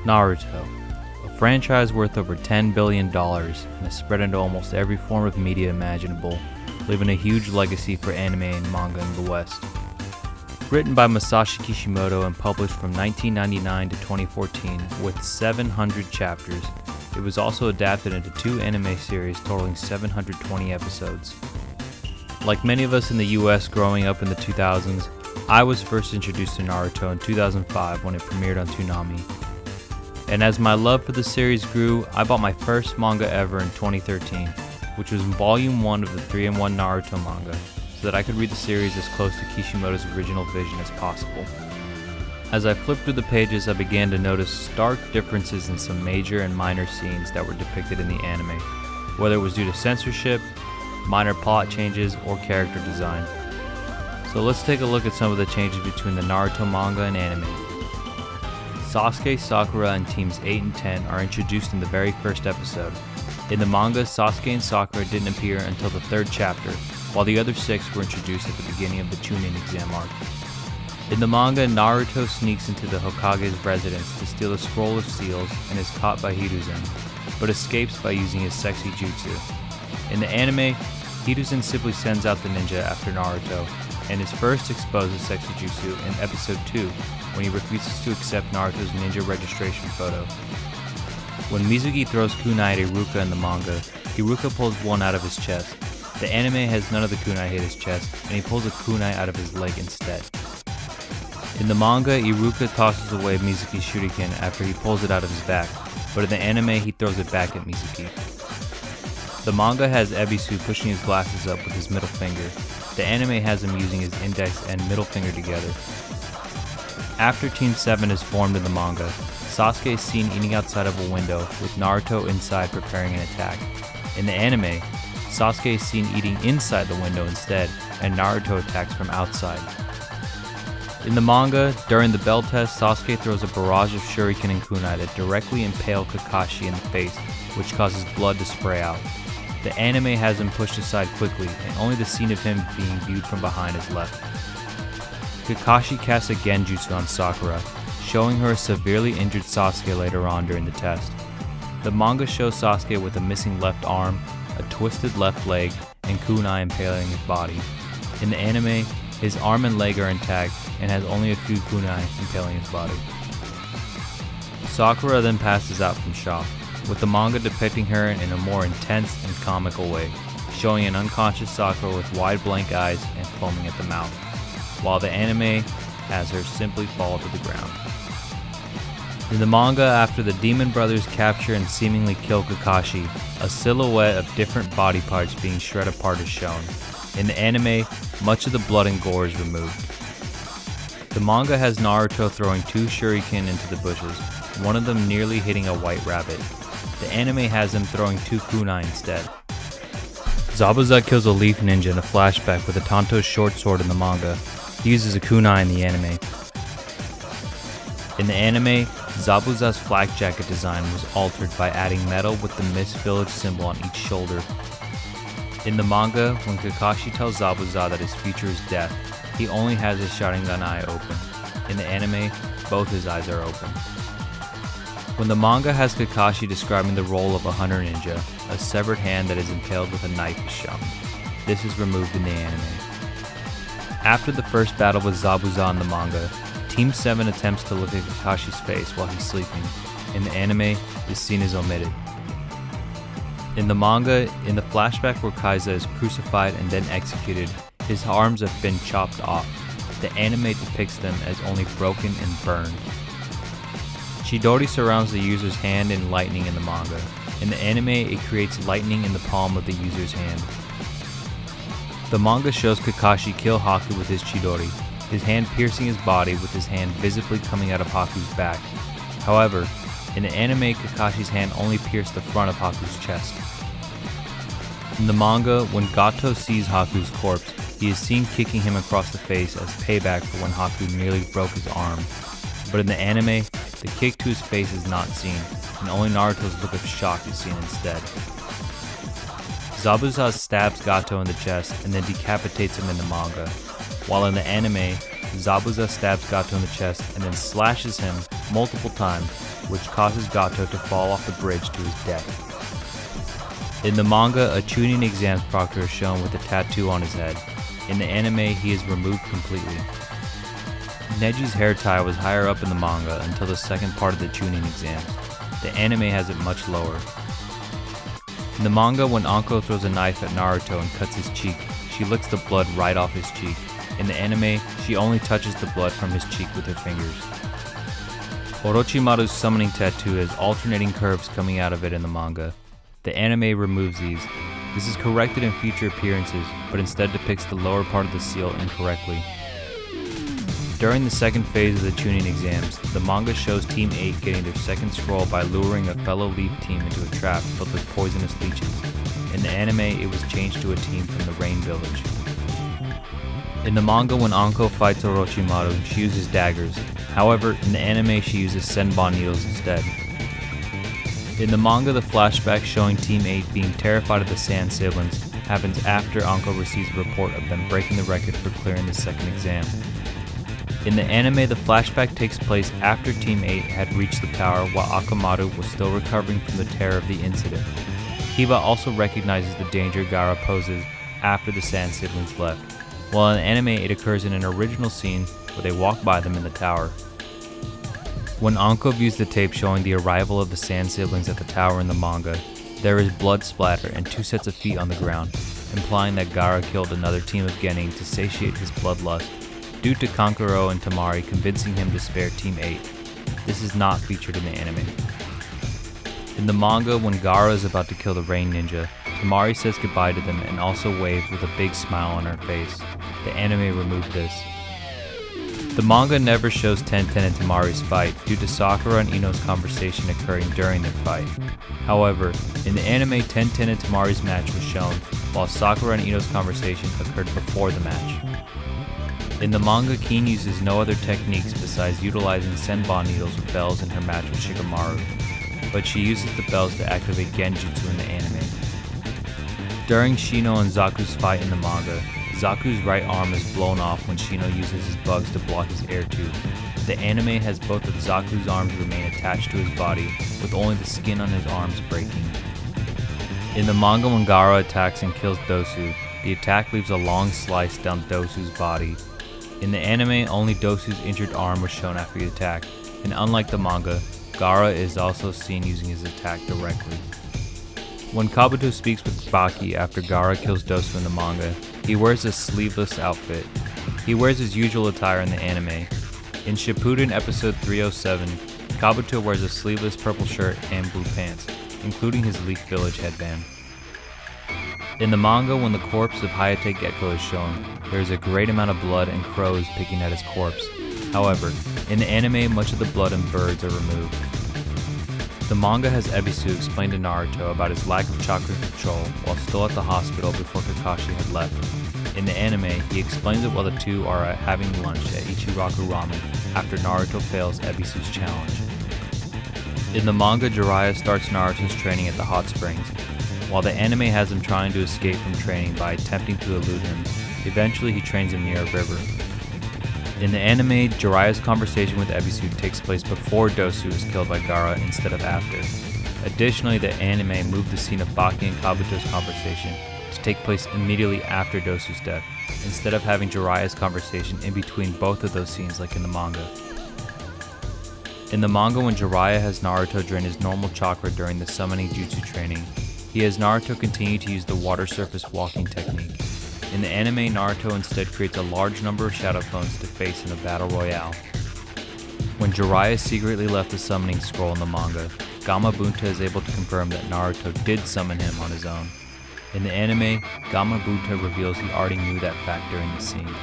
Naruto, a franchise worth over $10 billion and is spread into almost every form of media imaginable, leaving a huge legacy for anime and manga in the West. Written by Masashi Kishimoto and published from 1999 to 2014 with 700 chapters, it was also adapted into 2 anime series totaling 720 episodes. Like many of us in the US growing up in the 2000s, I was first introduced to Naruto in 2005 when it premiered on Toonami. And as my love for the series grew, I bought my first manga ever in 2013, which was Volume 1 of the 3-in-1 Naruto manga, so that I could read the series as close to Kishimoto's original vision as possible. As I flipped through the pages, I began to notice stark differences in some major and minor scenes that were depicted in the anime, whether it was due to censorship, minor plot changes, or character design. So let's take a look at some of the changes between the Naruto manga and anime. Sasuke, Sakura, and teams 8 and 10 are introduced in the very first episode. In the manga, Sasuke and Sakura didn't appear until the 3rd chapter, while the other 6 were introduced at the beginning of the Chunin exam arc. In the manga, Naruto sneaks into the Hokage's residence to steal a scroll of seals and is caught by Hiruzen, but escapes by using his sexy jutsu. In the anime, Hiruzen simply sends out the ninja after Naruto, and is first exposed to sexy jutsu in episode 2 when he refuses to accept Naruto's ninja registration photo. When Mizuki throws kunai at Iruka in the manga, Iruka pulls one out of his chest. The anime has none of the kunai hit his chest, and he pulls a kunai out of his leg instead. In the manga, Iruka tosses away Mizuki's shuriken after he pulls it out of his back, but in the anime he throws it back at Mizuki. The manga has Ebisu pushing his glasses up with his middle finger. The anime has him using his index and middle finger together. After Team 7 is formed in the manga, Sasuke is seen eating outside of a window with Naruto inside preparing an attack. In the anime, Sasuke is seen eating inside the window instead, and Naruto attacks from outside. In the manga, during the bell test, Sasuke throws a barrage of shuriken and kunai that directly impale Kakashi in the face, which causes blood to spray out. The anime has him pushed aside quickly, and only the scene of him being viewed from behind is left. Kakashi casts a genjutsu on Sakura, showing her a severely injured Sasuke later on during the test. The manga shows Sasuke with a missing left arm, a twisted left leg, and kunai impaling his body. In the anime, his arm and leg are intact and has only a few kunai impaling his body. Sakura then passes out from shock, with the manga depicting her in a more intense and comical way, showing an unconscious Sakura with wide blank eyes and foaming at the mouth, while the anime has her simply fall to the ground. In the manga, after the Demon Brothers capture and seemingly kill Kakashi, a silhouette of different body parts being shred apart is shown. In the anime, much of the blood and gore is removed. The manga has Naruto throwing 2 shuriken into the bushes, one of them nearly hitting a white rabbit. The anime has him throwing 2 kunai instead. Zabuza kills a leaf ninja in a flashback with a Tanto's short sword in the manga. He uses a kunai in the anime. In the anime, Zabuza's flak jacket design was altered by adding metal with the Mist Village symbol on each shoulder. In the manga, when Kakashi tells Zabuza that his future is death, he only has his Sharingan eye open. In the anime, both his eyes are open. When the manga has Kakashi describing the role of a hunter ninja, a severed hand that is impaled with a knife is shown. This is removed in the anime. After the first battle with Zabuza in the manga, Team 7 attempts to look at Kakashi's face while he's sleeping. In the anime, this scene is omitted. In the manga, in the flashback where Kaiza is crucified and then executed, his arms have been chopped off. The anime depicts them as only broken and burned. Chidori surrounds the user's hand in lightning in the manga. In the anime, it creates lightning in the palm of the user's hand. The manga shows Kakashi kill Haku with his Chidori, his hand piercing his body with his hand visibly coming out of Haku's back. However, in the anime, Kakashi's hand only pierced the front of Haku's chest. In the manga, when Gato sees Haku's corpse, he is seen kicking him across the face as payback for when Haku nearly broke his arm. But in the anime, the kick to his face is not seen, and only Naruto's look of shock is seen instead. Zabuza stabs Gato in the chest and then decapitates him in the manga, while in the anime, Zabuza stabs Gato in the chest and then slashes him multiple times which causes Gato to fall off the bridge to his death. In the manga, a Chunin exams proctor is shown with a tattoo on his head. In the anime, he is removed completely. Neji's hair tie was higher up in the manga until the second part of the Chunin exams. The anime has it much lower. In the manga, when Anko throws a knife at Naruto and cuts his cheek, she licks the blood right off his cheek. In the anime, she only touches the blood from his cheek with her fingers. Orochimaru's summoning tattoo has alternating curves coming out of it in the manga. The anime removes these. This is corrected in future appearances, but instead depicts the lower part of the seal incorrectly. During the second phase of the Chunin exams, the manga shows Team 8 getting their second scroll by luring a fellow Leaf team into a trap filled with poisonous leeches. In the anime, it was changed to a team from the Rain Village. In the manga, when Anko fights Orochimaru, she uses daggers. However, in the anime, she uses senbon needles instead. In the manga, the flashback showing Team 8 being terrified of the Sand siblings happens after Anko receives a report of them breaking the record for clearing the second exam. In the anime, the flashback takes place after Team 8 had reached the tower while Akamaru was still recovering from the terror of the incident. Kiba also recognizes the danger Gaara poses after the Sand siblings left, while in the anime it occurs in an original scene where they walk by them in the tower. When Anko views the tape showing the arrival of the Sand siblings at the tower in the manga, there is blood splatter and 2 sets of feet on the ground, implying that Gaara killed another team of Genin to satiate his bloodlust, due to Kankuro and Tamari convincing him to spare Team 8. This is not featured in the anime. In the manga, when Gaara is about to kill the Rain Ninja, Tamari says goodbye to them and also waves with a big smile on her face. The anime removed this. The manga never shows Tenten and Tamari's fight due to Sakura and Ino's conversation occurring during their fight. However, in the anime, Tenten and Tamari's match was shown, while Sakura and Ino's conversation occurred before the match. In the manga, Keen uses no other techniques besides utilizing senbon needles with bells in her match with Shikamaru, but she uses the bells to activate Genjutsu in the anime. During Shino and Zaku's fight in the manga, Zaku's right arm is blown off when Shino uses his bugs to block his air tubes. The anime has both of Zaku's arms remain attached to his body, with only the skin on his arms breaking. In the manga, when Gaara attacks and kills Dosu, the attack leaves a long slice down Dosu's body. In the anime, only Dosu's injured arm was shown after the attack, and unlike the manga, Gaara is also seen using his attack directly. When Kabuto speaks with Baki after Gaara kills Dosu in the manga, he wears a sleeveless outfit. He wears his usual attire in the anime. In Shippuden episode 307, Kabuto wears a sleeveless purple shirt and blue pants, including his Leaf Village headband. In the manga, when the corpse of Hayate Gecko is shown, there is a great amount of blood and crows picking at his corpse. However, in the anime, much of the blood and birds are removed. The manga has Ebisu explain to Naruto about his lack of chakra control while still at the hospital before Kakashi had left. In the anime, he explains it while the two are having lunch at Ichiraku Ramen after Naruto fails Ebisu's challenge. In the manga, Jiraiya starts Naruto's training at the hot springs, while the anime has him trying to escape from training by attempting to elude him. Eventually, he trains him near a river. In the anime, Jiraiya's conversation with Ebisu takes place before Dosu is killed by Gaara instead of after. Additionally, the anime moved the scene of Baki and Kabuto's conversation to take place immediately after Dosu's death, instead of having Jiraiya's conversation in between both of those scenes like in the manga. In the manga, when Jiraiya has Naruto drain his normal chakra during the summoning jutsu training, he has Naruto continue to use the water surface walking technique. In the anime, Naruto instead creates a large number of shadow clones to face in a battle royale. When Jiraiya secretly left the summoning scroll in the manga, Gamabunta is able to confirm that Naruto did summon him on his own. In the anime, Gamabunta reveals he already knew that fact during the scene.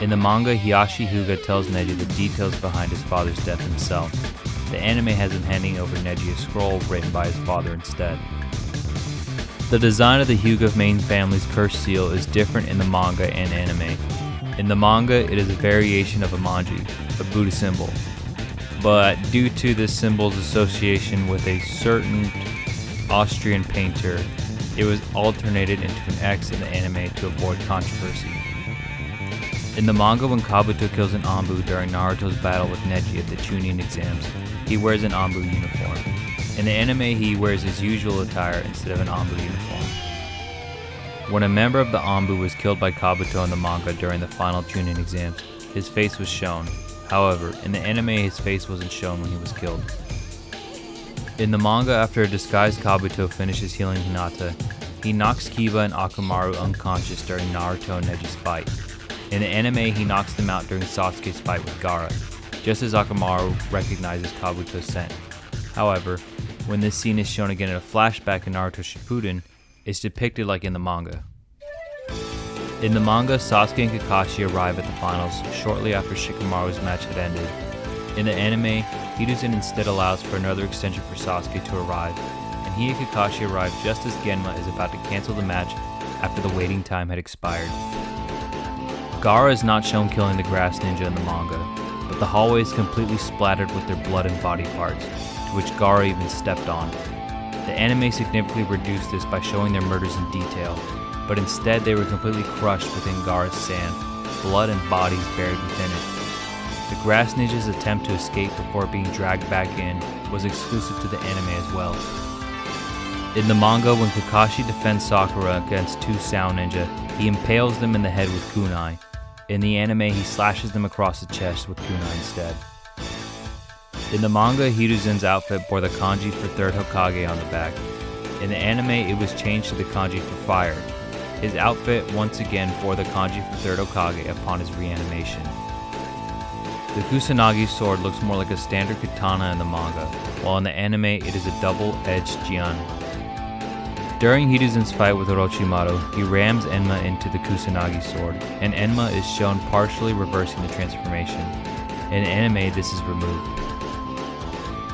In the manga, Hiyashi Hyuga tells Neji the details behind his father's death himself. The anime has him handing over Neji a scroll written by his father instead. The design of the Hyuga main family's cursed seal is different in the manga and anime. In the manga, it is a variation of a manji, a Buddha symbol. But due to this symbol's association with a certain Austrian painter, it was alternated into an X in the anime to avoid controversy. In the manga, when Kabuto kills an Anbu during Naruto's battle with Neji at the Chunin exams, he wears an Anbu uniform. In the anime, he wears his usual attire instead of an Anbu uniform. When a member of the Anbu was killed by Kabuto in the manga during the final Chunin exams, his face was shown. However, in the anime, his face wasn't shown when he was killed. In the manga, after a disguised Kabuto finishes healing Hinata, he knocks Kiba and Akamaru unconscious during Naruto and Neji's fight. In the anime, he knocks them out during Sasuke's fight with Gaara, just as Akamaru recognizes Kabuto's scent. However, when this scene is shown again in a flashback in Naruto Shippuden, it's depicted like in the manga. In the manga, Sasuke and Kakashi arrive at the finals shortly after Shikamaru's match had ended. In the anime, Hiruzen instead allows for another extension for Sasuke to arrive, and he and Kakashi arrive just as Genma is about to cancel the match after the waiting time had expired. Gaara is not shown killing the grass ninja in the manga, but the hallway is completely splattered with their blood and body parts, to which Gaara even stepped on. The anime significantly reduced this by showing their murders in detail, but instead they were completely crushed within Gaara's sand, blood and bodies buried within it. The grass ninja's attempt to escape before being dragged back in was exclusive to the anime as well. In the manga, when Kakashi defends Sakura against two sound ninja, he impales them in the head with kunai. In the anime, he slashes them across the chest with kunai instead. In the manga, Hiruzen's outfit bore the kanji for third Hokage on the back. In the anime, it was changed to the kanji for fire. His outfit once again bore the kanji for third Hokage upon his reanimation. The Kusanagi sword looks more like a standard katana in the manga, while in the anime it is a double-edged jian. During Hiruzen's fight with Orochimaru, he rams Enma into the Kusanagi sword, and Enma is shown partially reversing the transformation. In the anime, this is removed.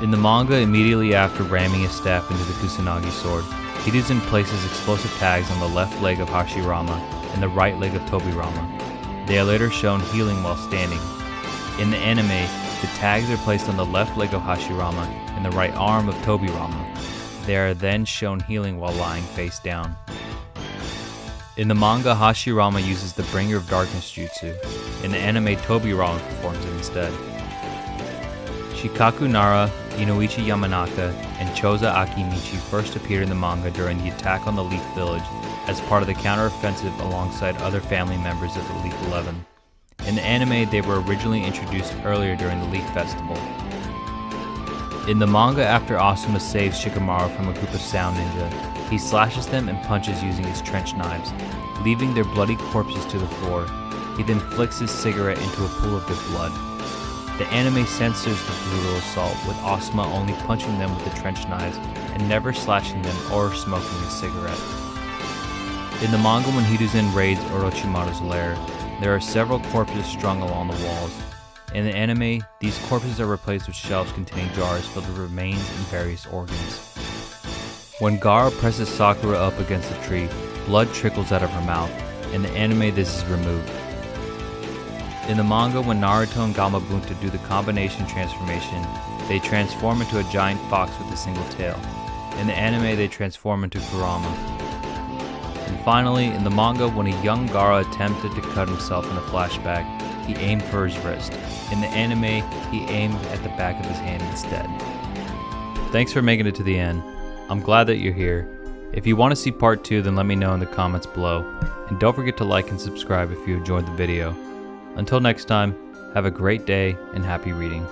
In the manga, immediately after ramming his staff into the Kusanagi sword, Hiruzen places explosive tags on the left leg of Hashirama and the right leg of Tobirama. They are later shown healing while standing. In the anime, the tags are placed on the left leg of Hashirama and the right arm of Tobirama. They are then shown healing while lying face down. In the manga, Hashirama uses the Bringer of Darkness jutsu. In the anime, Tobirama performs it instead. Shikaku Nara, Inoichi Yamanaka, and Choza Akimichi first appeared in the manga during the attack on the Leaf Village as part of the counteroffensive alongside other family members of the Leaf 11. In the anime, they were originally introduced earlier during the Leaf Festival. In the manga, after Asuma saves Shikamaru from a group of sound ninja, he slashes them and punches using his trench knives, leaving their bloody corpses to the floor. He then flicks his cigarette into a pool of their blood. The anime censors the brutal assault, with Asuma only punching them with the trench knives and never slashing them or smoking a cigarette. In the manga, when Hiruzen raids Orochimaru's lair, there are several corpses strung along the walls. In the anime, these corpses are replaced with shelves containing jars filled with remains and various organs. When Gaara presses Sakura up against the tree, blood trickles out of her mouth. In the anime, this is removed. In the manga, when Naruto and Gamabunta do the combination transformation, they transform into a giant fox with a single tail. In the anime, they transform into Kurama. And finally, in the manga, when a young Gaara attempted to cut himself in a flashback, he aimed for his wrist. In the anime, he aimed at the back of his hand instead. Thanks for making it to the end. I'm glad that you're here. If you want to see part 2, then let me know in the comments below. And don't forget to like and subscribe if you enjoyed the video. Until next time, have a great day and happy reading.